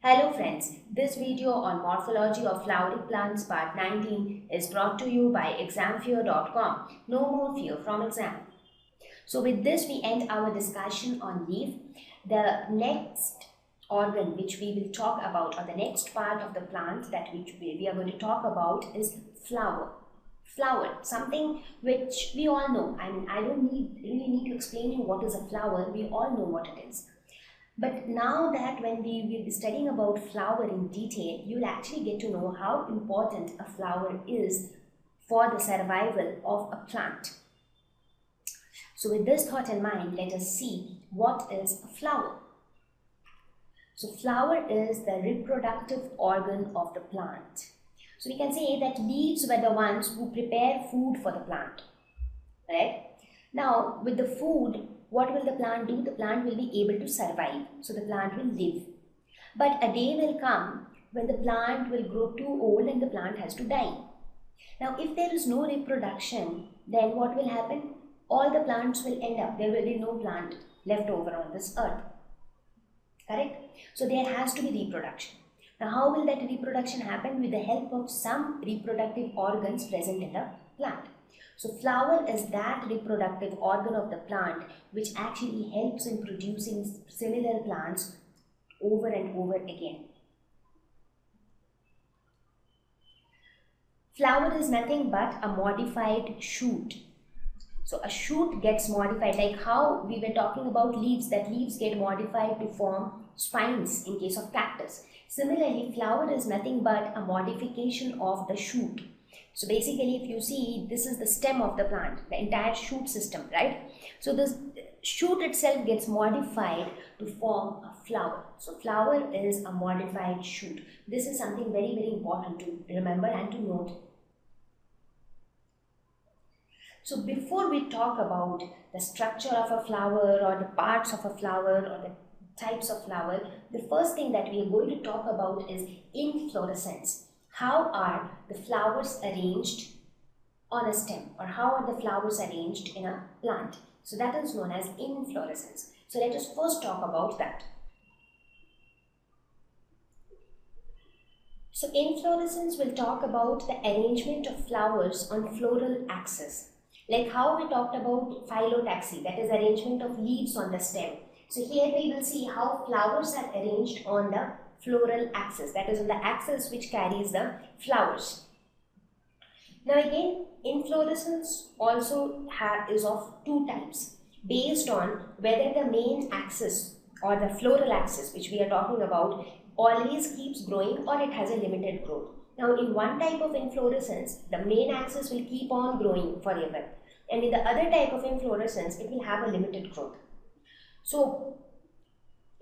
Hello friends, this video on Morphology of Flowering Plants Part 19 is brought to you by examfear.com. No more fear from exam. So with this we end our discussion on leaf. The next organ which we will talk about, or the next part of the plant that we are going to talk about, is flower. Flower, something which we all know. I don't really need to explain you what is a flower. We all know what it is. But now that when we will be studying about flower in detail, you will actually get to know how important a flower is for the survival of a plant. So with this thought in mind, let us see what is a flower. So flower is the reproductive organ of the plant. So we can say that leaves were the ones who prepare food for the plant, right? Now with the food, what will the plant do? The plant will be able to survive. So the plant will live. But a day will come when the plant will grow too old and the plant has to die. Now if there is no reproduction, then what will happen? All the plants will end up, there will be no plant left over on this earth. Correct? So there has to be reproduction. Now how will that reproduction happen? With the help of some reproductive organs present in the plant. So flower is that reproductive organ of the plant which actually helps in producing similar plants over and over again. Flower is nothing but a modified shoot. So a shoot gets modified, like how we were talking about leaves, that leaves get modified to form spines in case of cactus. Similarly, flower is nothing but a modification of the shoot. So basically, if you see, this is the stem of the plant, the entire shoot system, right? So this shoot itself gets modified to form a flower. So flower is a modified shoot. This is something very, very important to remember and to note. So before we talk about the structure of a flower or the parts of a flower or the types of flower, the first thing that we are going to talk about is inflorescence. How are the flowers arranged on a stem, or how are the flowers arranged in a plant? So that is known as inflorescence. So let us first talk about that. So inflorescence will talk about the arrangement of flowers on floral axis. Like how we talked about phyllotaxy, that is arrangement of leaves on the stem. So here we will see how flowers are arranged on the floral axis, that is on the axis which carries the flowers. Now again, inflorescence also is of two types based on whether the main axis or the floral axis which we are talking about always keeps growing or it has a limited growth. Now in one type of inflorescence, the main axis will keep on growing forever, and in the other type of inflorescence, it will have a limited growth. So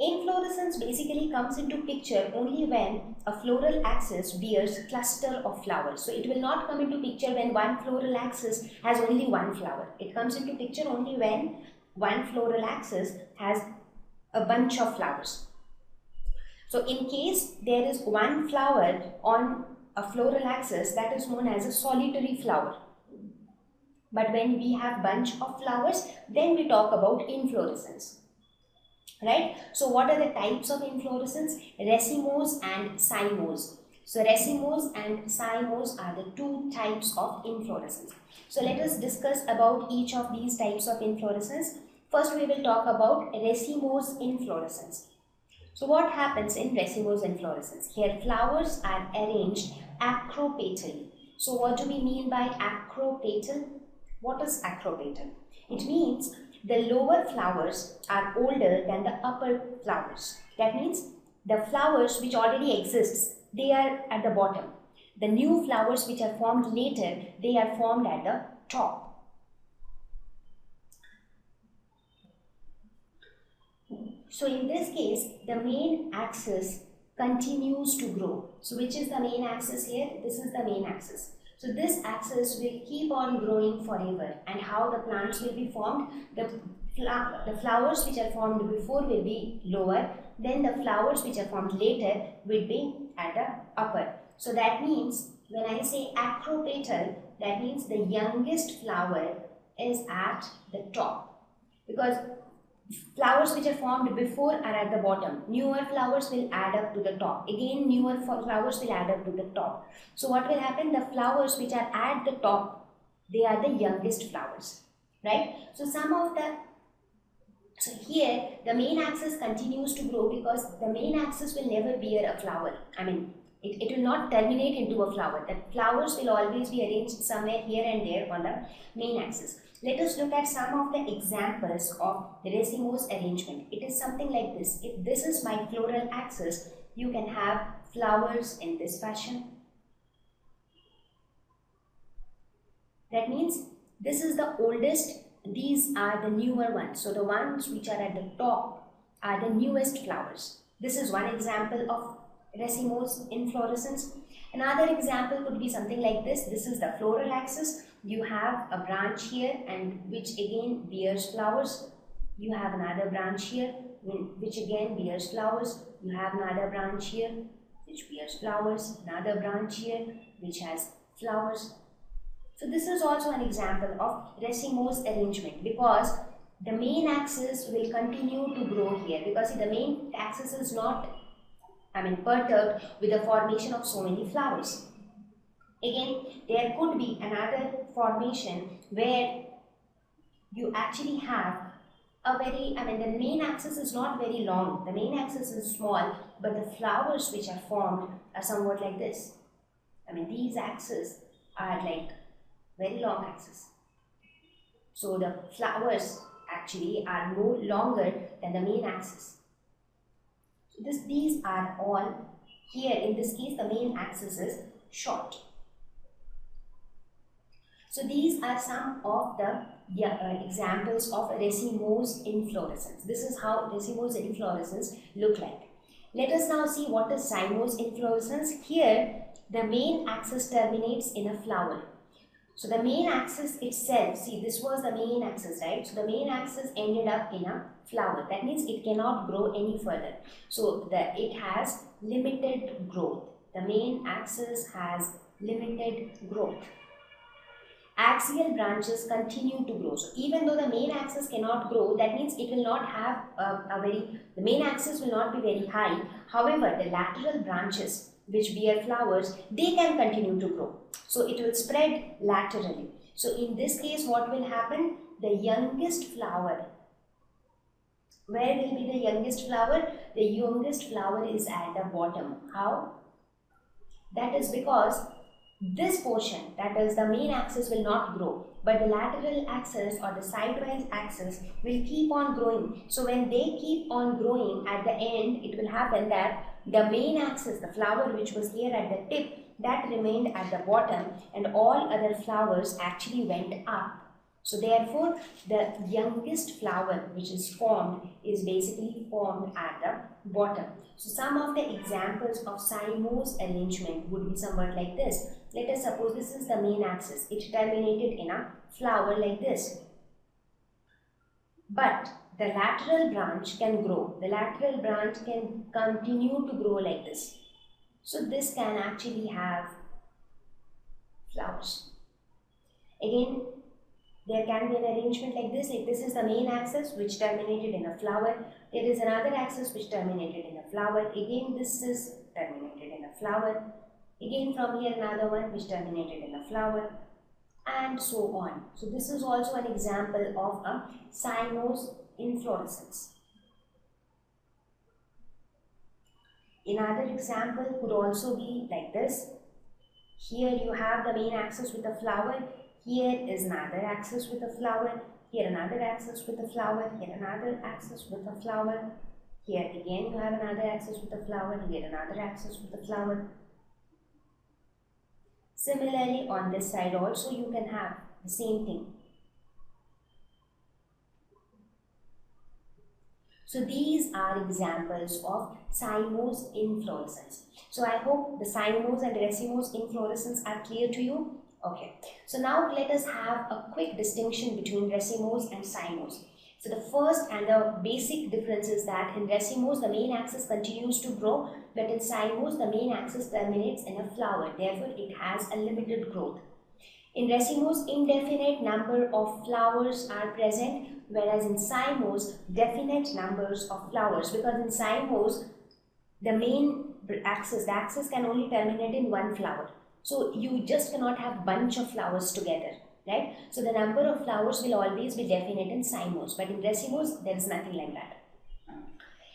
inflorescence basically comes into picture only when a floral axis bears cluster of flowers. So it will not come into picture when one floral axis has only one flower. It comes into picture only when one floral axis has a bunch of flowers. So in case there is one flower on a floral axis, that is known as a solitary flower. But when we have bunch of flowers, then we talk about inflorescence. Right? So what are the types of inflorescence? Racemose and cymose. So racemose and cymose are the two types of inflorescence. So let us discuss about each of these types of inflorescence. First we will talk about racemose inflorescence. So what happens in racemose inflorescence? Here flowers are arranged acropetally. So what do we mean by acropetal? What is acropetal? It means the lower flowers are older than the upper flowers. That means the flowers which already exist, they are at the bottom. The new flowers which are formed later, they are formed at the top. So in this case, the main axis continues to grow. So which is the main axis here? This is the main axis. So this axis will keep on growing forever. And how the plants will be formed? The flowers which are formed before will be lower. Then the flowers which are formed later will be at the upper. So that means when I say acropetal, that means the youngest flower is at the top. Because Flowers which are formed before are at the bottom. Newer flowers will add up to the top. Again, newer flowers will add up to the top. So what will happen? The flowers which are at the top, they are the youngest flowers, right? So here the main axis continues to grow because the main axis will never bear a flower. I mean, it will not terminate into a flower. The flowers will always be arranged somewhere here and there on the main axis. Let us look at some of the examples of the racemose arrangement. It is something like this. If this is my floral axis, you can have flowers in this fashion. That means this is the oldest, these are the newer ones. So the ones which are at the top are the newest flowers. This is one example of racemose inflorescence. Another example could be something like this. This is the floral axis. You have a branch here and which again bears flowers. You have another branch here which again bears flowers. You have another branch here which bears flowers. Another branch here which has flowers. So this is also an example of racemose arrangement because the main axis will continue to grow here because see, the main axis is not perturbed with the formation of so many flowers. Again, there could be another formation where you actually have a very, the main axis is not very long, the main axis is small, but the flowers which are formed are somewhat like this. These axes are like very long axis. So the flowers actually are no longer than the main axis. So these are all here. In this case, the main axis is short. So these are some of the examples of racemose inflorescence. This is how racemose inflorescence look like. Let us now see what is cymose inflorescence. Here, the main axis terminates in a flower. So the main axis itself, see this was the main axis, right? So the main axis ended up in a flower. That means it cannot grow any further. So it has limited growth. The main axis has limited growth. Axial branches continue to grow. So even though the main axis cannot grow, that means it will not have the main axis will not be very high. However, the lateral branches which bear flowers, they can continue to grow. So it will spread laterally. So in this case, what will happen? The youngest flower. Where will be the youngest flower? The youngest flower is at the bottom. How? That is because this portion, that is the main axis, will not grow, but the lateral axis or the sidewise axis will keep on growing. So when they keep on growing, at the end it will happen that the main axis, the flower which was here at the tip, that remained at the bottom and all other flowers actually went up. So therefore the youngest flower which is formed is basically formed at the bottom. So some of the examples of cymose arrangement would be somewhat like this. Let us suppose this is the main axis. It terminated in a flower like this. But the lateral branch can grow. The lateral branch can continue to grow like this. So this can actually have flowers. Again, there can be an arrangement like this. Like this is the main axis which terminated in a flower. There is another axis which terminated in a flower. Again, this is terminated in a flower. Again, from here another one which terminated in a flower, and so on. So this is also an example of a cymose inflorescence. Another example could also be like this. Here you have the main axis with a flower. Here is another axis with a flower. Here another axis with a flower. Here another axis with a flower. Here again you have another axis with a flower. Here another axis with a flower. Similarly, on this side also you can have the same thing. So these are examples of cymose inflorescence. So I hope the cymose and racemose inflorescence are clear to you. Okay. So now let us have a quick distinction between racemose and cymose. So the first and the basic difference is that in racemose the main axis continues to grow, but in cymose the main axis terminates in a flower. Therefore, it has a limited growth. In racemose, indefinite number of flowers are present, whereas in cymose, definite numbers of flowers, because in cymose, the main axis, the axis can only terminate in one flower. So you just cannot have bunch of flowers together, right? So the number of flowers will always be definite in cymose, but in racemose, there is nothing like that.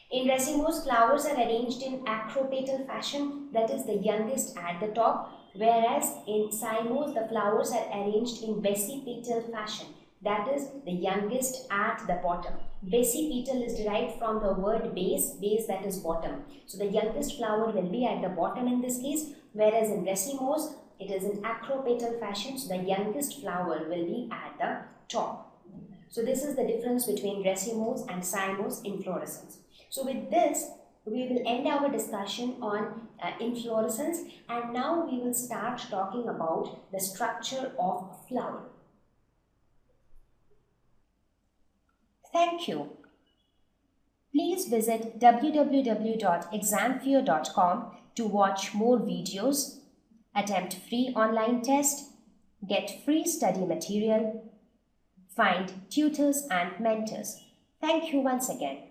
In racemose, flowers are arranged in acropetal fashion, that is the youngest at the top, whereas in cymose, the flowers are arranged in basipetal fashion, that is the youngest at the bottom. Basipetal is derived from the word base, that is bottom. So the youngest flower will be at the bottom in this case, whereas in racemose, it is in acropetal fashion, so the youngest flower will be at the top. So this is the difference between racemose and cymose inflorescence. So with this, we will end our discussion on inflorescence, and now we will start talking about the structure of a flower. Thank you. Please visit www.examfear.com to watch more videos, attempt free online test, get free study material, find tutors and mentors. Thank you once again.